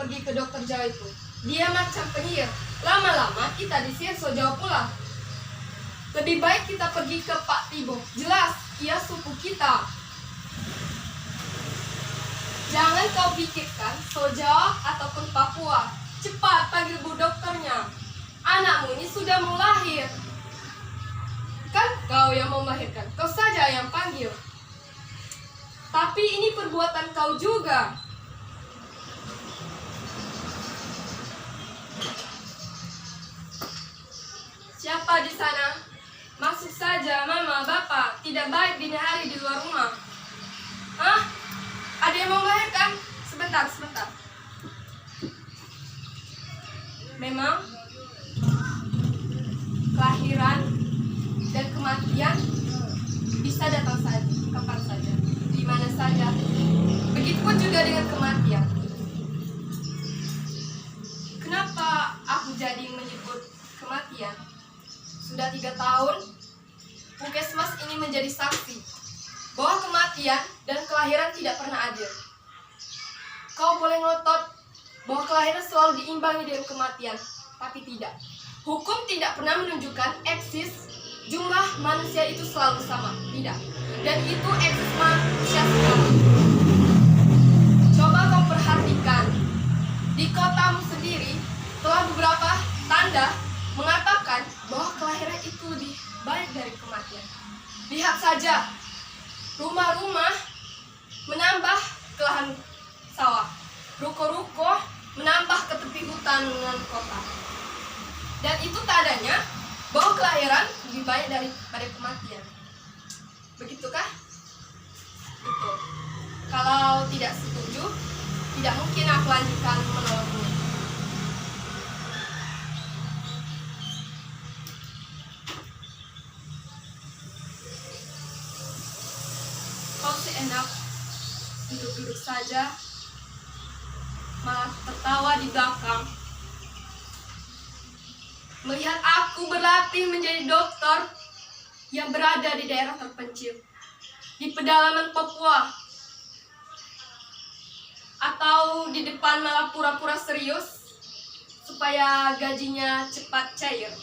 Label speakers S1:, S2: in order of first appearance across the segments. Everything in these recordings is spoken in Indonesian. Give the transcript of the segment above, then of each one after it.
S1: pergi ke dokter Jawa itu. Dia macam penyihir. Lama-lama kita disihir so Jawa pula. Lebih baik kita pergi ke Pak Tibo. Jelas, ia suku kita. Jangan kau pikirkan so Jawa ataupun Papua. Cepat panggil bu dokternya. Anakmu ini sudah mau lahir. Kan kau yang mau melahirkan, kau saja yang panggil. Tapi ini perbuatan kau juga. Siapa di sana? Masuk saja, Mama, Bapak. Tidak baik dini hari di luar rumah. Hah? Ada yang mau melahirkan? Sebentar. Memang kelahiran dan kematian bisa datang saja, kapan saja, di mana saja. Begitupun juga dengan kematian. Kenapa aku jadi menyebut kematian? Sudah 3 tahun, Puskesmas ini menjadi saksi bahwa kematian dan kelahiran tidak pernah adil. Kau boleh ngotot bahwa kelahiran selalu diimbangi dengan kematian, tapi tidak. Hukum tidak pernah menunjukkan eksis jumlah manusia itu selalu sama, tidak. Dan itu eksis manusia sekali. Coba kau perhatikan, di kotamu sendiri telah beberapa tanda mengatakan bahwa kelahiran itu baik dari kematian. Lihat saja, rumah-rumah menambah ke lahan sawah, ruko-ruko menambah ke tepi hutan dan kota. Dan itu tandanya bahwa kelahiran lebih baik daripada kematian. Begitukah? Betul. Kalau tidak setuju, tidak mungkin aku lanjutkan menolongmu. Kau seenak duduk-duduk saja, malah tertawa di belakang. Melihat aku berlatih menjadi dokter yang berada di daerah terpencil, di pedalaman Papua, atau di depan malah pura-pura serius supaya gajinya cepat cair.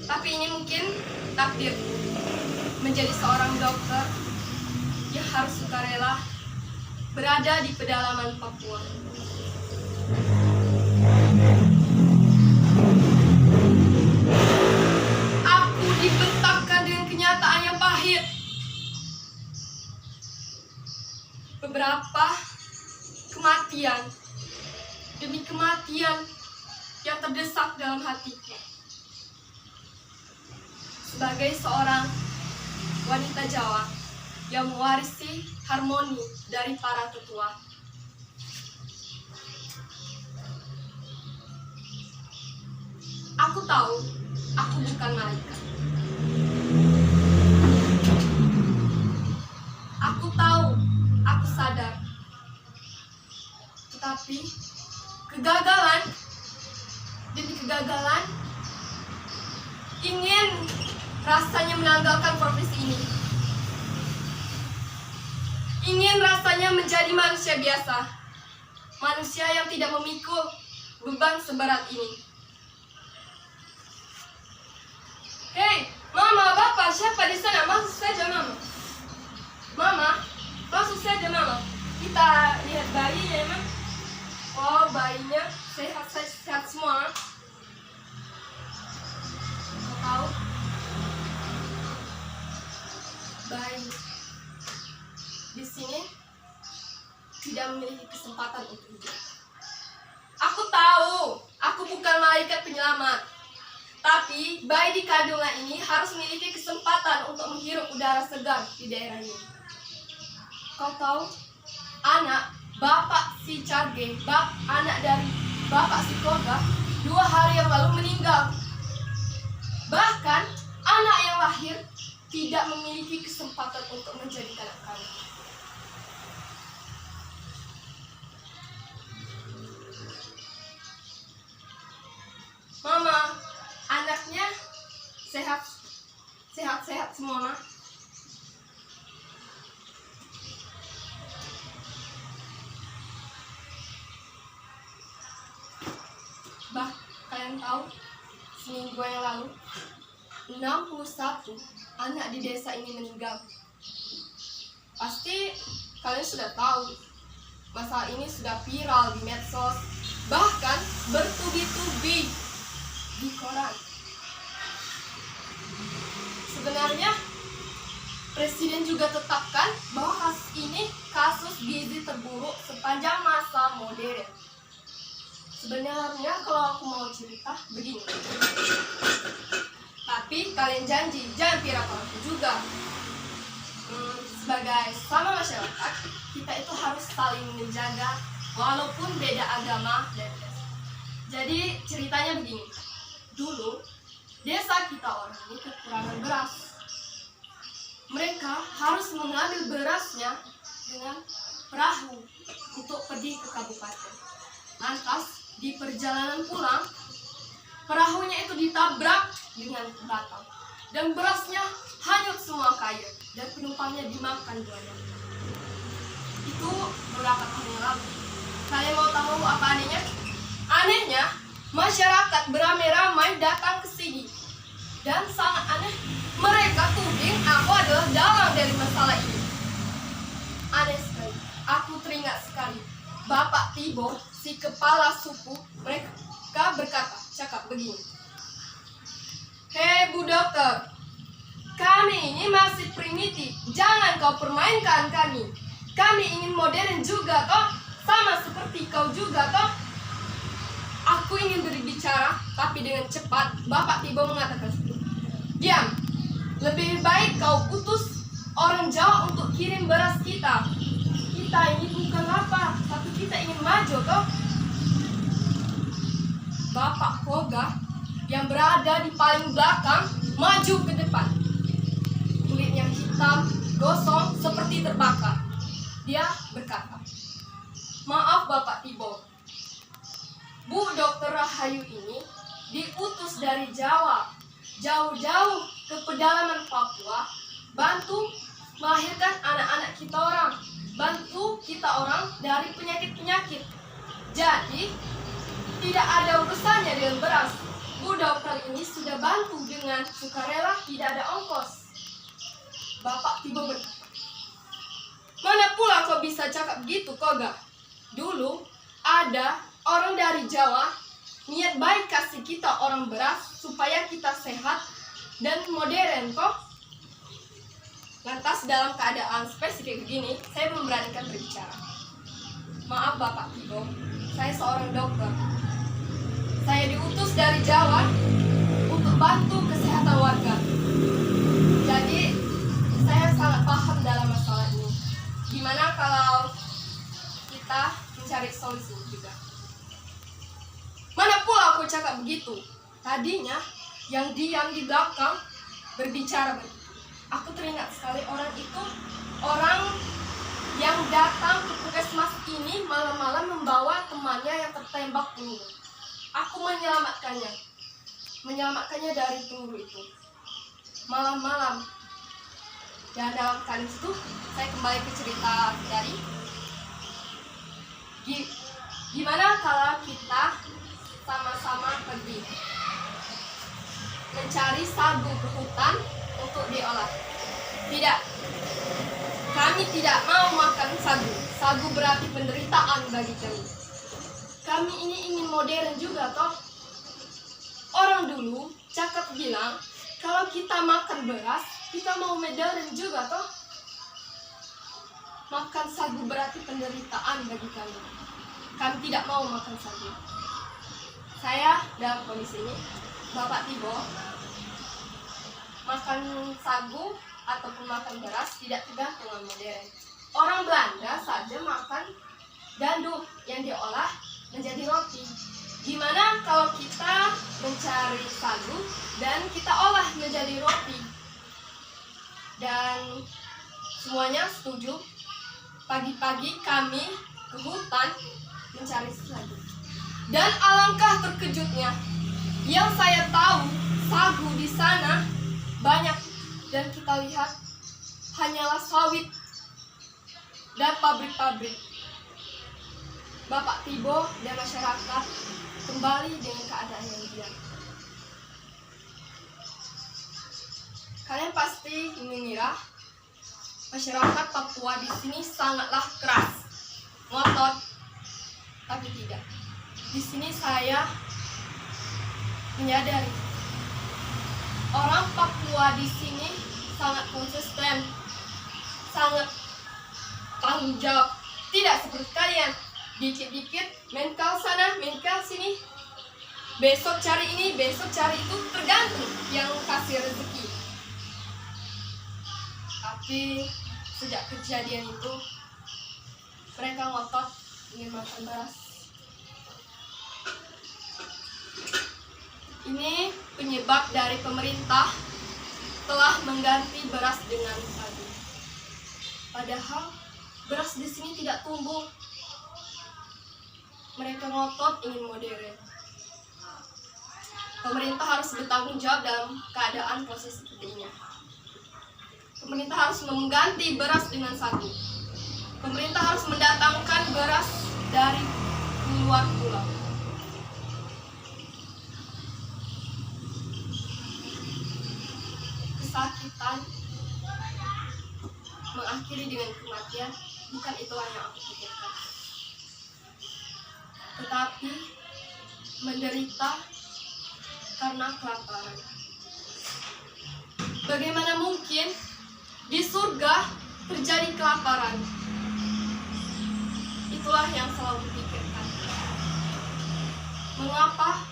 S1: Tapi ini mungkin takdirku, menjadi seorang dokter yang harus sukarela berada di pedalaman Papua. Aku dibentangkan dengan kenyataan yang pahit. Beberapa kematian demi kematian yang terdesak dalam hatiku. Sebagai seorang wanita Jawa yang mewarisi harmoni dari para tetua. Aku tahu, aku bukan malaikat. Aku tahu, aku sadar. Tetapi kegagalan demi kegagalan ingin rasanya menanggalkan profesi ini. Ingin rasanya menjadi manusia biasa. Manusia yang tidak memikul beban seberat ini. Hei, Mama, Bapak, siapa di sana? Masuk saja, Mama. Mama, masuk saja, Mama. Kita lihat bayinya, emang. Oh, bayinya sehat semua. Kau tahu? Bayi di sini tidak memiliki kesempatan untuk hidup. Aku tahu, aku bukan malaikat penyelamat. Tapi bayi di kandungan ini harus memiliki kesempatan untuk menghirup udara segar di daerah ini. Kau tahu, anak Bapak si Carge, anak dari Bapak si Koga, 2 hari yang lalu meninggal. Bahkan anak yang lahir tidak memiliki kesempatan untuk menjadi kanak-kanak. Mama, anaknya sehat semua, Ma. kalian tahu, seminggu yang lalu 61 anak di desa ini meninggal. Pasti kalian sudah tahu, masalah ini sudah viral di medsos, bahkan bertubi-tubi di koran. Sebenarnya Presiden juga tetapkan bahwa kasus ini kasus gizi terburuk sepanjang masa modern. Sebenarnya kalau aku mau cerita begini, tapi kalian janji jangan viral aku juga. Sebagai sama masyarakat, kita itu harus saling menjaga walaupun beda agama dan ras. Jadi ceritanya begini, dulu desa kita orang ini kekurangan beras. Mereka harus mengambil berasnya dengan perahu untuk pergi ke kabupaten. Lantas di perjalanan pulang, perahunya itu ditabrak dengan batang dan berasnya hanyut semua ke air dan penumpangnya dimakan buaya. Itu beberapa tahun yang lalu. Kalian mau tahu apa anehnya? Anehnya, masyarakat beramai-ramai datang ke sini. Dan sangat aneh, mereka tuding aku adalah dalang dari masalah ini. Aneh sekali, aku teringat sekali. Bapak Tibo, si kepala suku, mereka cakap begini. Hei Bu Dokter, kami ini masih primitif, jangan kau permainkan kami. Kami ingin modern juga toh, sama seperti kau juga toh. Aku ingin berbicara, tapi dengan cepat. Bapak Tibo mengatakan, diam, lebih baik kau utus orang Jawa untuk kirim beras kita. Kita ini bukan lapar, tapi kita ingin maju toh. Bapak Koga yang berada di paling belakang maju ke depan. Kulitnya hitam, gosong, seperti terbakar. Dia berkata, maaf Bapak Tibo, Bu Dokter Rahayu ini diutus dari Jawa, jauh-jauh ke pedalaman Papua, bantu melahirkan anak-anak kita orang, bantu kita orang dari penyakit-penyakit. Jadi, tidak ada urusannya dengan beras. Bu Dokter ini sudah bantu dengan sukarela, tidak ada ongkos. Bapak Tibo berkata, mana pula kau bisa cakap begitu, Koga? Dulu ada orang dari Jawa niat baik kasih kita orang beras supaya kita sehat dan modern kok. Lantas dalam keadaan spesifik begini, saya memberanikan berbicara. Maaf Bapak Tibo, saya seorang dokter. Saya diutus dari Jawa untuk bantu kesehatan warga. Jadi saya sangat paham dalam masalah ini. Gimana kalau kita mencari solusi juga? Mana pula aku cakap begitu? Tadinya yang diam di belakang berbicara begitu. Aku teringat sekali orang itu, orang yang datang ke puskesmas ini malam-malam membawa temannya yang tertembak peluru. Aku menyelamatkannya dari peluru itu. Malam-malam. Dan dalam keadaan itu, saya kembali ke cerita tadi. Gimana kalau kita sama-sama pergi mencari sagu ke hutan untuk diolah? Tidak, kami tidak mau makan sagu. Sagu berarti penderitaan bagi kami. Kami ini ingin modern juga toh. Orang dulu cakap bilang kalau kita makan beras, kita mau modern juga toh. Makan sagu berarti penderitaan bagi kami. Kami tidak mau makan sagu. Saya dalam kondisi ini, Bapak Tibo, makan sagu ataupun makan beras tidak tergantung dengan modern. Orang Belanda saja makan gandum yang diolah menjadi roti. Gimana kalau kita mencari sagu dan kita olah menjadi roti? Dan semuanya setuju. Pagi-pagi kami ke hutan mencari sagu. Dan alangkah terkejutnya, yang saya tahu sagu di sana banyak dan kita lihat hanyalah sawit dan pabrik-pabrik. Bapak Tibo dan masyarakat, kembali dengan keadaan yang diam. Kalian pasti mengira masyarakat Papua di sini sangatlah keras, ngotot, tapi tidak. Di sini saya menyadari orang Papua di sini sangat konsisten, sangat tanggung jawab. Tidak seperti kalian, dikit-dikit menkal sana, menkal sini, besok cari ini, besok cari itu, tergantung yang kasih rezeki. Tapi sejak kejadian itu mereka ngotot ingin makan beras. Ini penyebab dari pemerintah telah mengganti beras dengan padi. Padahal beras di sini tidak tumbuh. Mereka ngotot ingin modern. Pemerintah harus bertanggung jawab dalam keadaan proses seperti ini. Pemerintah harus mengganti beras dengan satu. Pemerintah harus mendatangkan beras dari luar pulau. Kesakitan mengakhiri dengan kematian, bukan itulah yang aku pikirkan. Tetapi menderita karena kelaparan. Bagaimana mungkin di surga terjadi kelaparan? Itulah yang selalu dipikirkan. Mengapa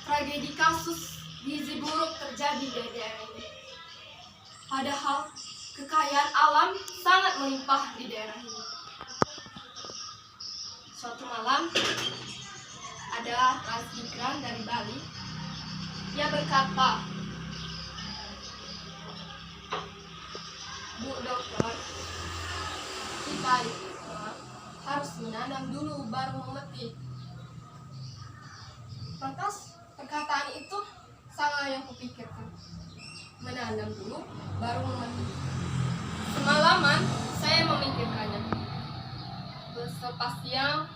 S1: tragedi kasus gizi buruk terjadi di daerah ini? Padahal kekayaan alam sangat melimpah di daerah ini. Suatu malam ada transmigran dari Bali. Dia berkata, "Bu dokter, kita itu harus menanam dulu baru memetik." Lantas perkataan itu salah yang kupikirkan. Menanam dulu baru memetik. Semalaman saya memikirkannya. Pas siang,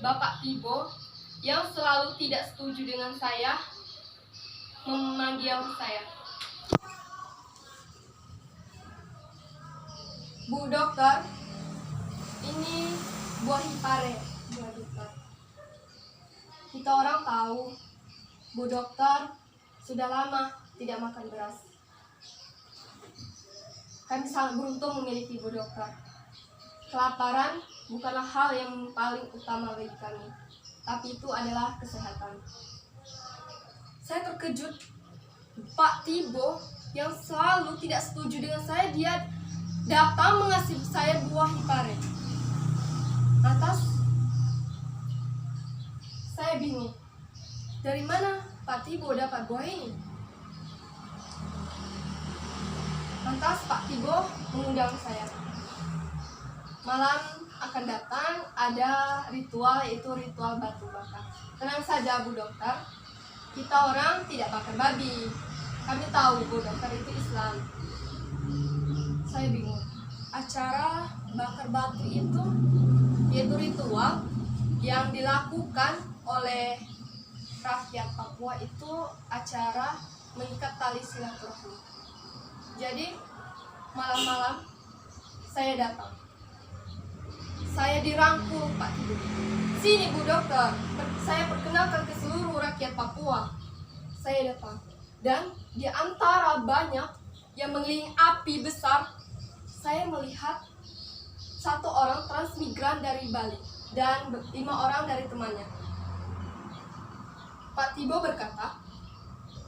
S1: Bapak Tibo yang selalu tidak setuju dengan saya memanggil saya. "Bu dokter, ini buah hipare, buah dokter. Kita orang tahu, Bu dokter sudah lama tidak makan beras. Kami sangat beruntung memiliki Bu dokter. Kelaparan bukanlah hal yang paling utama bagi kami, tapi itu adalah kesehatan." Saya terkejut. Pak Tibo yang selalu tidak setuju dengan saya, dia datang mengasih saya buah hipare. Lantas saya bingung, dari mana Pak Tibo dapat buah ini? Lantas Pak Tibo mengundang saya. Malam akan datang ada ritual, yaitu ritual batu bakar. Tenang saja Bu dokter, kita orang tidak bakar babi. Kami tahu Bu dokter itu Islam. Saya bingung. Acara bakar batu itu yaitu ritual yang dilakukan oleh rakyat Papua, itu acara mengikat tali silaturahmi. Jadi malam-malam saya datang. Saya dirangkul Pak Tibo. "Sini Bu dokter, saya perkenalkan ke seluruh rakyat Papua." Saya datang. Dan di antara banyak yang mengelilingi api besar, saya melihat satu orang transmigran dari Bali dan 5 orang dari temannya. Pak Tibo berkata,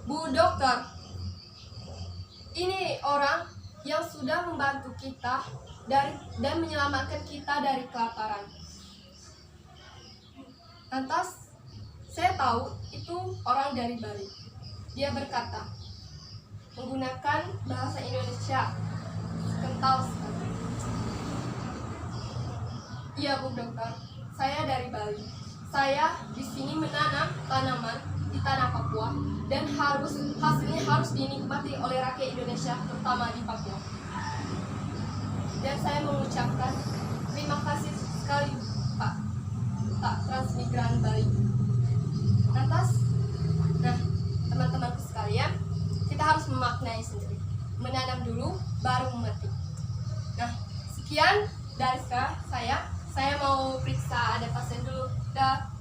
S1: "Bu dokter, ini orang yang sudah membantu kita dan menyelamatkan kita dari kelaparan." Lantas saya tahu itu orang dari Bali. Dia berkata menggunakan bahasa Indonesia kental sekali. "Iya Bu dokter, saya dari Bali. Saya di sini menanam tanaman di tanah Papua dan hasilnya harus dinikmati oleh rakyat Indonesia, terutama di Papua. Dan saya mengucapkan terima kasih sekali Pak transmigran Bali. menanam dulu, baru memetik. Nah, sekian dari saya. Saya mau periksa ada pasien dulu. Dah.